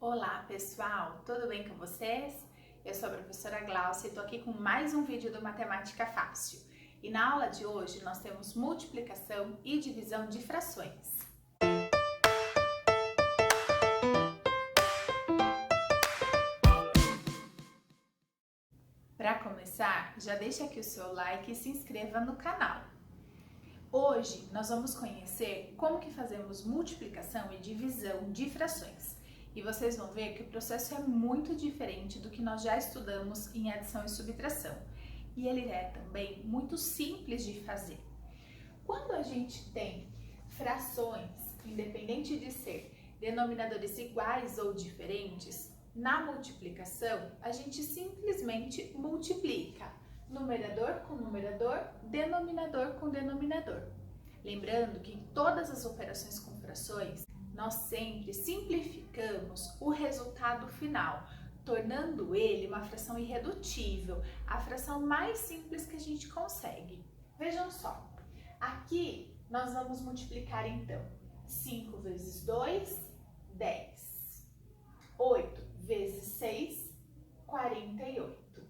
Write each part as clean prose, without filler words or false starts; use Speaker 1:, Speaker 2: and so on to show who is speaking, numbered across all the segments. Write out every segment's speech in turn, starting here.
Speaker 1: Olá pessoal, tudo bem com vocês? Eu sou a professora Glaucia e estou aqui com mais um vídeo do Matemática Fácil. E na aula de hoje nós temos multiplicação e divisão de frações. Para começar, já deixa aqui o seu like e se inscreva no canal. Hoje nós vamos conhecer como que fazemos multiplicação e divisão de frações. E vocês vão ver que o processo é muito diferente do que nós já estudamos em adição e subtração. E ele é também muito simples de fazer. Quando a gente tem frações, independente de ser denominadores iguais ou diferentes, na multiplicação a gente simplesmente multiplica numerador com numerador, denominador com denominador. Lembrando que em todas as operações com frações, nós sempre simplificamos o resultado final, tornando ele uma fração irredutível, a fração mais simples que a gente consegue. Vejam só, aqui nós vamos multiplicar então 5 vezes 2, 10. 8 vezes 6, 48.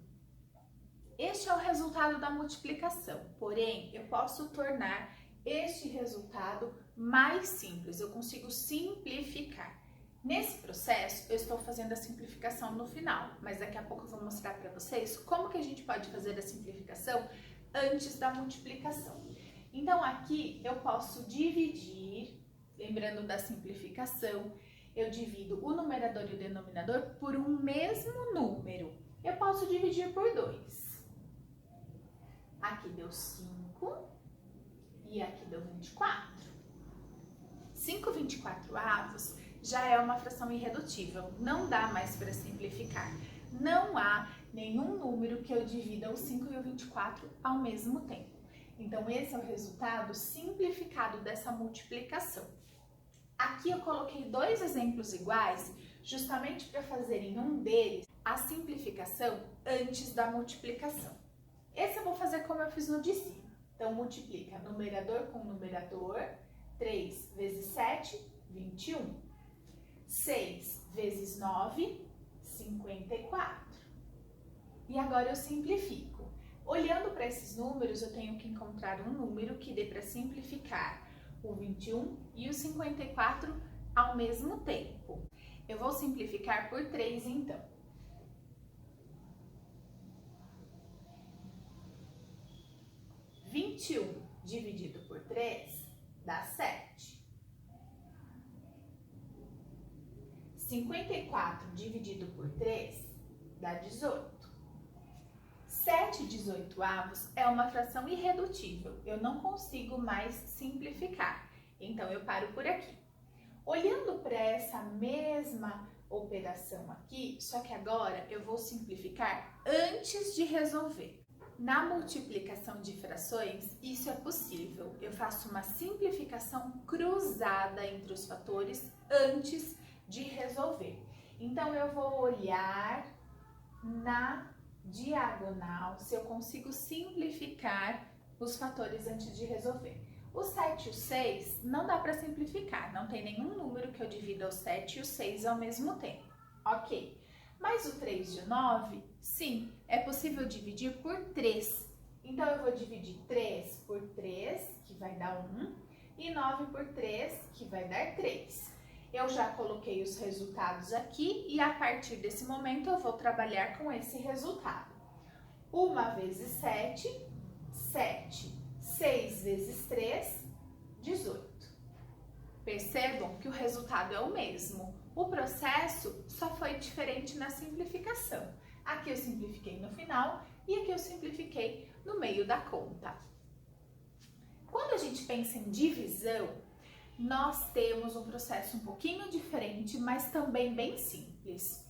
Speaker 1: Este é o resultado da multiplicação, porém eu posso tornar este resultado mais simples, eu consigo simplificar. Nesse processo, eu estou fazendo a simplificação no final, mas daqui a pouco eu vou mostrar para vocês como que a gente pode fazer a simplificação antes da multiplicação. Então aqui eu posso dividir, lembrando da simplificação, eu divido o numerador e o denominador por um mesmo número. Eu posso dividir por 2. Aqui deu 5 e aqui deu 24. 5/24 já é uma fração irredutível, não dá mais para simplificar. Não há nenhum número que eu divida o 5 e o 24 ao mesmo tempo. Então esse é o resultado simplificado dessa multiplicação. Aqui eu coloquei dois exemplos iguais, justamente para fazer em um deles a simplificação antes da multiplicação. Esse eu vou fazer como eu fiz no de cima. Então, multiplica numerador com numerador, 3 vezes 7, 21. 6 vezes 9, 54. E agora eu simplifico. Olhando para esses números, eu tenho que encontrar um número que dê para simplificar o 21 e o 54 ao mesmo tempo. Eu vou simplificar por 3 então. 21 dividido por 3 dá 7. 54 dividido por 3 dá 18. 7/18 é uma fração irredutível, eu não consigo mais simplificar, então eu paro por aqui. Olhando para essa mesma operação aqui, só que agora eu vou simplificar antes de resolver. Na multiplicação de frações, isso é possível. Eu faço uma simplificação cruzada entre os fatores antes de resolver. Então, eu vou olhar na diagonal se eu consigo simplificar os fatores antes de resolver. O 7 e o 6 não dá para simplificar, não tem nenhum número que eu divida o 7 e o 6 ao mesmo tempo. Ok. Mas o 3 e o 9, sim, é possível dividir por 3. Então, eu vou dividir 3 por 3, que vai dar 1, e 9 por 3, que vai dar 3. Eu já coloquei os resultados aqui e a partir desse momento eu vou trabalhar com esse resultado. 1 vezes 7, 7. 6 vezes 3, 18. Percebam que o resultado é o mesmo. O processo só foi diferente na simplificação. Aqui eu simplifiquei no final e aqui eu simplifiquei no meio da conta. Quando a gente pensa em divisão, nós temos um processo um pouquinho diferente, mas também bem simples.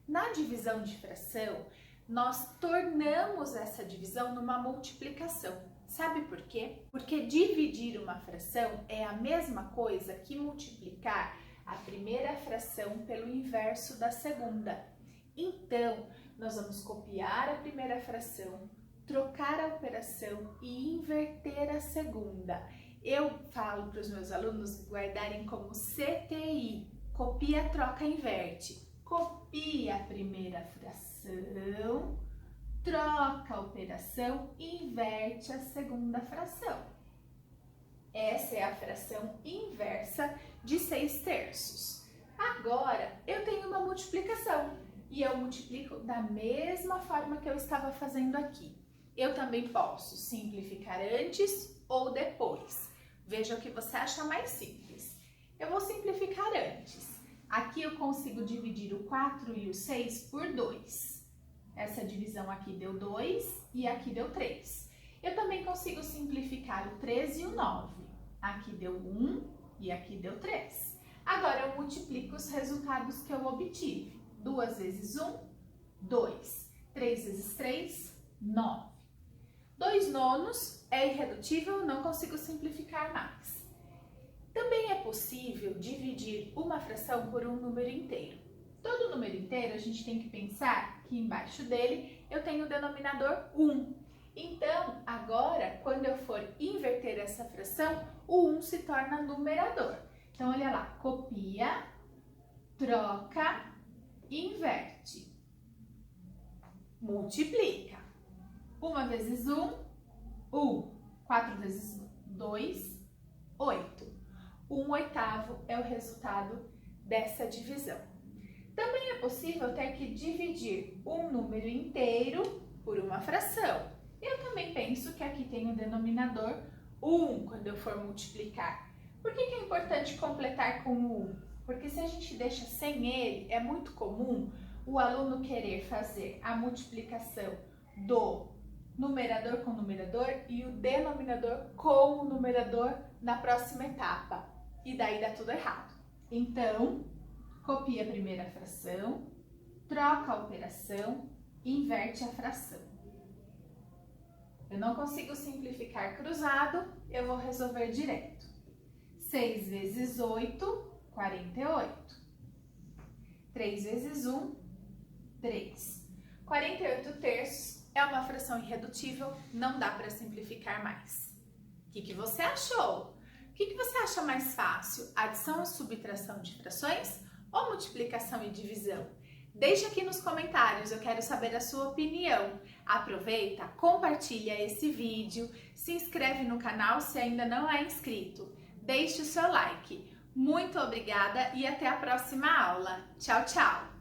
Speaker 1: Na divisão de fração, nós tornamos essa divisão numa multiplicação. Sabe por quê? Porque dividir uma fração é a mesma coisa que multiplicar a primeira fração pelo inverso da segunda. Então, nós vamos copiar a primeira fração, trocar a operação e inverter a segunda. Eu falo para os meus alunos guardarem como CTI, copia, troca, inverte. copia a primeira fração, troca a operação e inverte a segunda fração. Essa é a fração inversa de 6/3. Agora, eu tenho uma multiplicação e eu multiplico da mesma forma que eu estava fazendo aqui. Eu também posso simplificar antes ou depois. Veja o que você acha mais simples. Eu vou simplificar antes. Aqui eu consigo dividir o 4 e o 6 por 2. Essa divisão aqui deu 2 e aqui deu 3. Eu também consigo simplificar o 13 e o 9. Aqui deu 1 e aqui deu 3. Agora eu multiplico os resultados que eu obtive. 2 vezes 1, 2. 3 vezes 3, 9. 2 nonos é irredutível, não consigo simplificar mais. Também é possível dividir uma fração por um número inteiro. Todo número inteiro a gente tem que pensar que embaixo dele eu tenho o denominador 1. Então, agora, quando eu for inverter essa fração, o 1 se torna numerador. Então, olha lá, copia, troca, inverte, multiplica. 1 vezes 1, 1. 4 vezes 2, 8. 1/8 é o resultado dessa divisão. Também é possível ter que dividir um número inteiro por uma fração. Eu também penso que aqui tem o denominador 1 quando eu for multiplicar. Por que é importante completar com o 1? Porque se a gente deixa sem ele, é muito comum o aluno querer fazer a multiplicação do numerador com numerador e o denominador com o numerador na próxima etapa. E daí dá tudo errado. Então, copia a primeira fração, troca a operação, inverte a fração. Eu não consigo simplificar cruzado, eu vou resolver direto. 6 vezes 8, 48. 3 vezes 1, 3. 48/3 é uma fração irredutível, não dá para simplificar mais. O que você achou? O que você acha mais fácil? Adição e subtração de frações ou multiplicação e divisão? Deixe aqui nos comentários, eu quero saber a sua opinião. Aproveita, compartilha esse vídeo, se inscreve no canal se ainda não é inscrito. Deixe o seu like. Muito obrigada e até a próxima aula. Tchau, tchau!